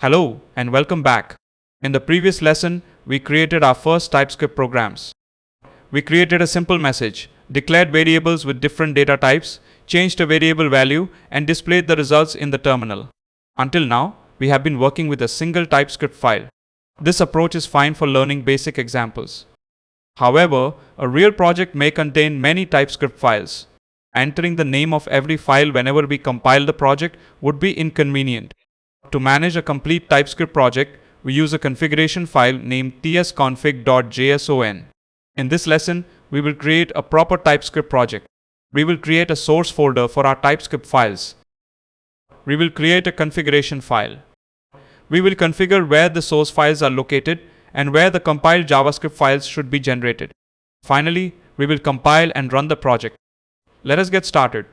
Hello and welcome back. In the previous lesson, we created our first TypeScript programs. We created a simple message, declared variables with different data types, changed a variable value, and displayed the results in the terminal. Until now, we have been working with a single TypeScript file. This approach is fine for learning basic examples. However, a real project may contain many TypeScript files. Entering the name of every file whenever we compile the project would be inconvenient. To manage a complete TypeScript project, we use a configuration file named tsconfig.json. In this lesson, we will create a proper TypeScript project. We will create a source folder for our TypeScript files. We will create a configuration file. We will configure where the source files are located and where the compiled JavaScript files should be generated. Finally, we will compile and run the project. Let us get started.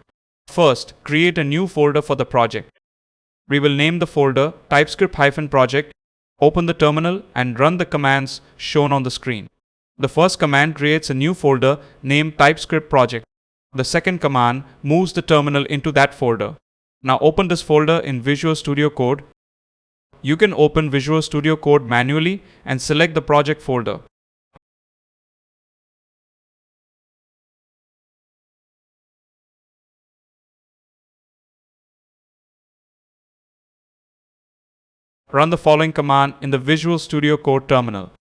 First, create a new folder for the project. We will name the folder TypeScript-project, open the terminal and run the commands shown on the screen. The first command creates a new folder named TypeScript project. The second command moves the terminal into that folder. Now open this folder in Visual Studio Code. You can open Visual Studio Code manually and select the project folder. Run the following command in the Visual Studio Code terminal.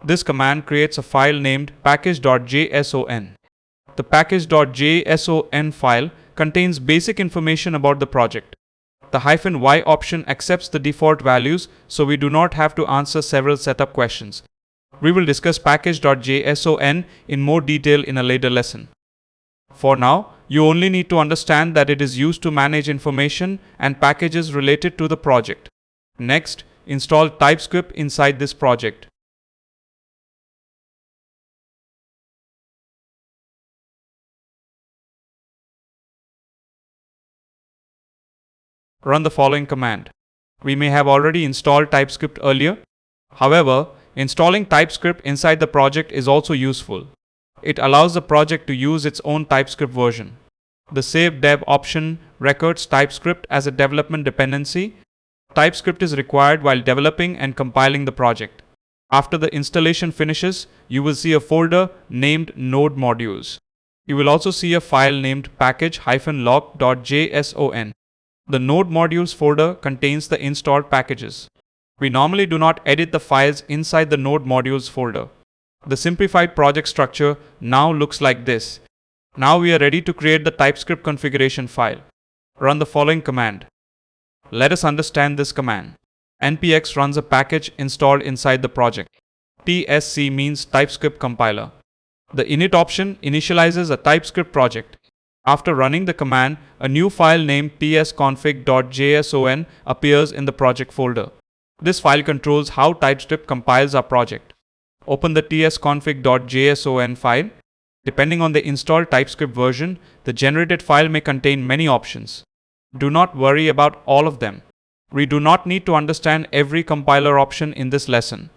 This command creates a file named package.json. The package.json file contains basic information about the project. The -y option accepts the default values, so we do not have to answer several setup questions. We will discuss package.json in more detail in a later lesson. For now, you only need to understand that it is used to manage information and packages related to the project. Next, install TypeScript inside this project. Run the following command. We may have already installed TypeScript earlier. However, installing TypeScript inside the project is also useful. It allows the project to use its own TypeScript version. The Save Dev option records TypeScript as a development dependency. TypeScript is required while developing and compiling the project. After the installation finishes, you will see a folder named Node Modules. You will also see a file named package-log.json. The Node Modules folder contains the installed packages. We normally do not edit the files inside the Node Modules folder. The simplified project structure now looks like this. Now we are ready to create the TypeScript configuration file. Run the following command. Let us understand this command. npx runs a package installed inside the project. tsc means TypeScript compiler. The init option initializes a TypeScript project. After running the command, a new file named tsconfig.json appears in the project folder. This file controls how TypeScript compiles our project. Open the tsconfig.json file. Depending on the installed TypeScript version, the generated file may contain many options. Do not worry about all of them. We do not need to understand every compiler option in this lesson.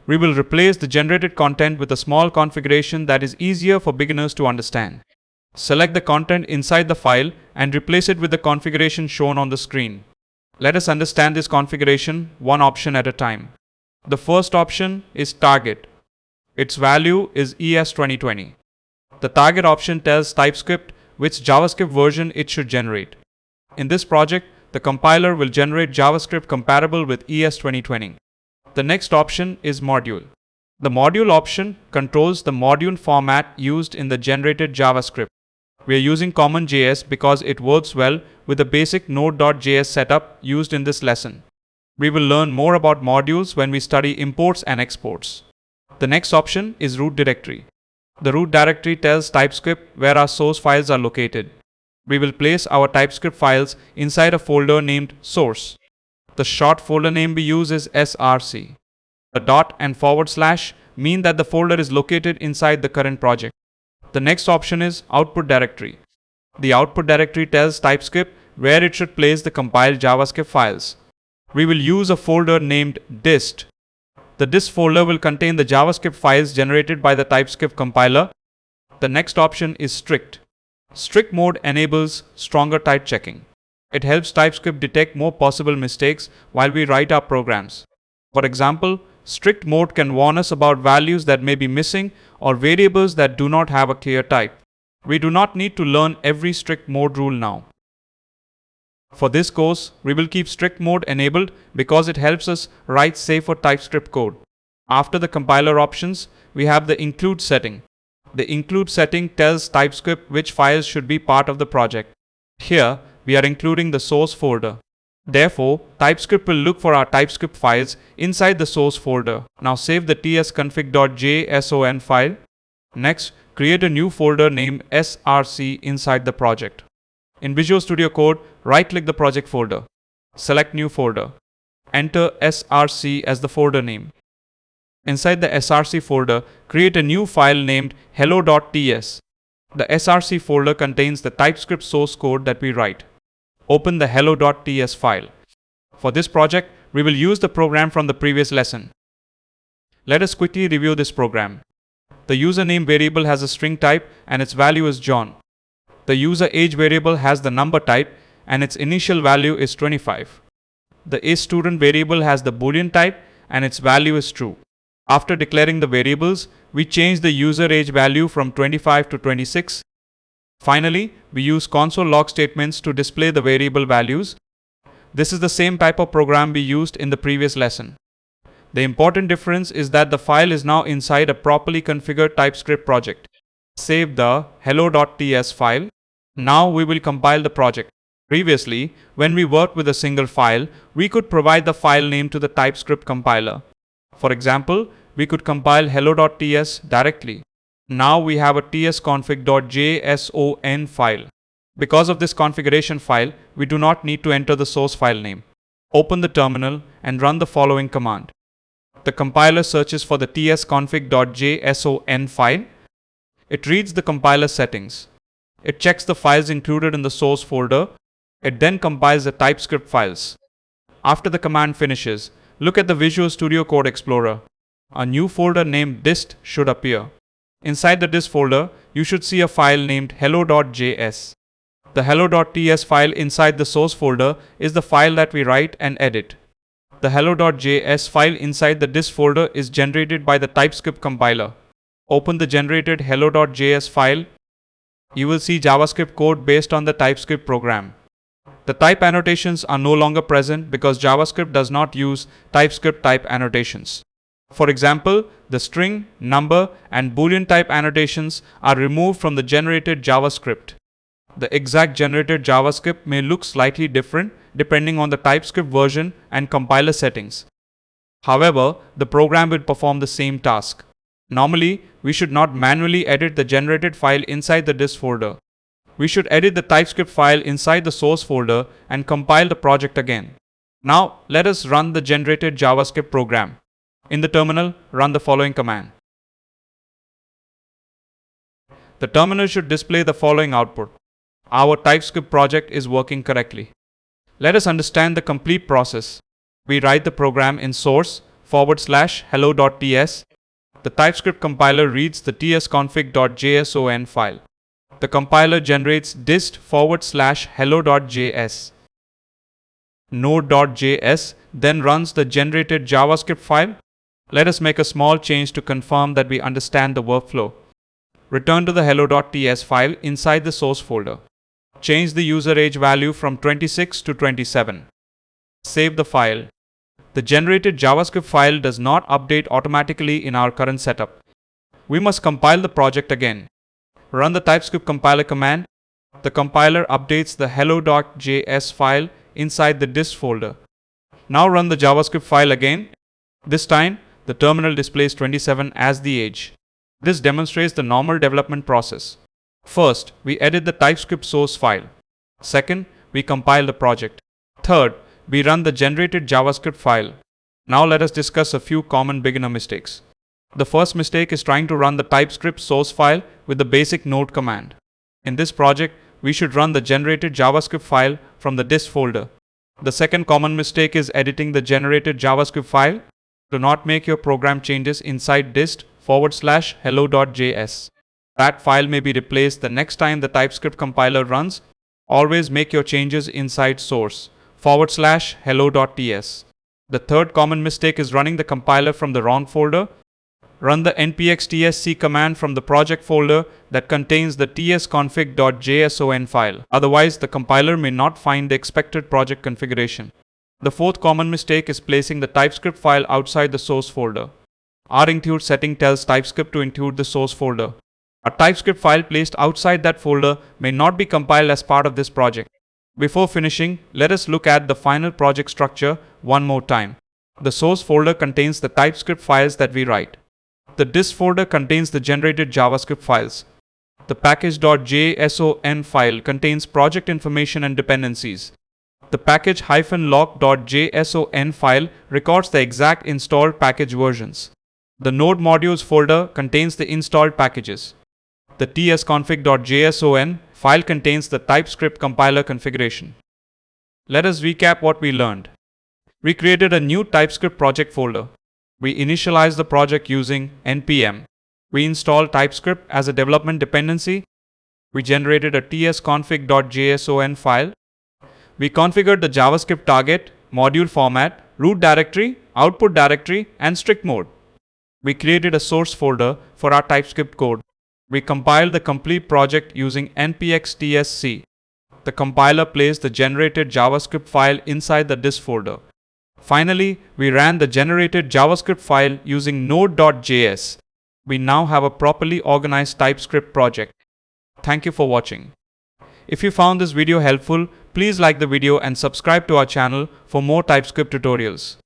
We will replace the generated content with a small configuration that is easier for beginners to understand. Select the content inside the file and replace it with the configuration shown on the screen. Let us understand this configuration one option at a time. The first option is target. Its value is ES2020. The target option tells TypeScript which JavaScript version it should generate. In this project, the compiler will generate JavaScript compatible with ES2020. The next option is module. The module option controls the module format used in the generated JavaScript. We are using CommonJS because it works well with the basic Node.js setup used in this lesson. We will learn more about modules when we study imports and exports. The next option is root directory. The root directory tells TypeScript where our source files are located. We will place our TypeScript files inside a folder named source. The short folder name we use is src. The dot and / mean that the folder is located inside the current project. The next option is output directory. The output directory tells TypeScript where it should place the compiled JavaScript files. We will use a folder named dist. The dist folder will contain the JavaScript files generated by the TypeScript compiler. The next option is strict. Strict mode enables stronger type checking. It helps TypeScript detect more possible mistakes while we write our programs. For example, strict mode can warn us about values that may be missing or variables that do not have a clear type. We do not need to learn every strict mode rule now. For this course, we will keep strict mode enabled because it helps us write safer TypeScript code. After the compiler options, we have the include setting. The include setting tells TypeScript which files should be part of the project. Here, we are including the source folder. Therefore, TypeScript will look for our TypeScript files inside the source folder. Now save the tsconfig.json file. Next, create a new folder named src inside the project. In Visual Studio Code, right-click the project folder. Select New Folder. Enter src as the folder name. Inside the src folder, create a new file named hello.ts. The src folder contains the TypeScript source code that we write. Open the hello.ts file. For this project, we will use the program from the previous lesson. Let us quickly review this program. The username variable has a string type and its value is John. The user age variable has the number type and its initial value is 25. The isStudent variable has the boolean type and its value is true. After declaring the variables, we change the user age value from 25 to 26. Finally, we use console log statements to display the variable values. This is the same type of program we used in the previous lesson. The important difference is that the file is now inside a properly configured TypeScript project. Save the hello.ts file. Now we will compile the project. Previously, when we worked with a single file, we could provide the file name to the TypeScript compiler. For example, we could compile hello.ts directly. Now we have a tsconfig.json file. Because of this configuration file, we do not need to enter the source file name. Open the terminal and run the following command. The compiler searches for the tsconfig.json file. It reads the compiler settings. It checks the files included in the source folder. It then compiles the TypeScript files. After the command finishes, look at the Visual Studio Code Explorer. A new folder named dist should appear. Inside the dist folder, you should see a file named hello.js. The hello.ts file inside the source folder is the file that we write and edit. The hello.js file inside the dist folder is generated by the TypeScript compiler. Open the generated hello.js file. You will see JavaScript code based on the TypeScript program. The type annotations are no longer present because JavaScript does not use TypeScript type annotations. For example, the string, number, and boolean type annotations are removed from the generated JavaScript. The exact generated JavaScript may look slightly different depending on the TypeScript version and compiler settings. However, the program will perform the same task. Normally, we should not manually edit the generated file inside the dist folder. We should edit the TypeScript file inside the source folder and compile the project again. Now, let us run the generated JavaScript program. In the terminal, run the following command. The terminal should display the following output. Our TypeScript project is working correctly. Let us understand the complete process. We write the program in source/hello.ts. The TypeScript compiler reads the tsconfig.json file. The compiler generates dist/hello.js. Node.js then runs the generated JavaScript file. Let us make a small change to confirm that we understand the workflow. Return to the hello.ts file inside the source folder. Change the user age value from 26 to 27. Save the file. The generated JavaScript file does not update automatically in our current setup. We must compile the project again. Run the TypeScript compiler command. The compiler updates the hello.js file inside the dist folder. Now run the JavaScript file again. This time, the terminal displays 27 as the age. This demonstrates the normal development process. First, we edit the TypeScript source file. Second, we compile the project. Third, we run the generated JavaScript file. Now let us discuss a few common beginner mistakes. The first mistake is trying to run the TypeScript source file with the basic node command. In this project, we should run the generated JavaScript file from the dist folder. The second common mistake is editing the generated JavaScript file. Do not make your program changes inside dist/hello.js. That file may be replaced the next time the TypeScript compiler runs. Always make your changes inside source /hello.ts. The third common mistake is running the compiler from the wrong folder. Run the npx tsc command from the project folder that contains the tsconfig.json file. Otherwise, the compiler may not find the expected project configuration. The fourth common mistake is placing the TypeScript file outside the source folder. Our include setting tells TypeScript to include the source folder. A TypeScript file placed outside that folder may not be compiled as part of this project. Before finishing, let us look at the final project structure one more time. The source folder contains the TypeScript files that we write. The dist folder contains the generated JavaScript files. The package.json file contains project information and dependencies. The package-lock.json file records the exact installed package versions. The node modules folder contains the installed packages. The tsconfig.json file contains the TypeScript compiler configuration. Let us recap what we learned. We created a new TypeScript project folder. We initialized the project using npm. We installed TypeScript as a development dependency. We generated a tsconfig.json file. We configured the JavaScript target, module format, root directory, output directory, and strict mode. We created a source folder for our TypeScript code. We compiled the complete project using npx tsc. The compiler placed the generated JavaScript file inside the dist folder. Finally, we ran the generated JavaScript file using Node.js. We now have a properly organized TypeScript project. Thank you for watching. If you found this video helpful, please like the video and subscribe to our channel for more TypeScript tutorials.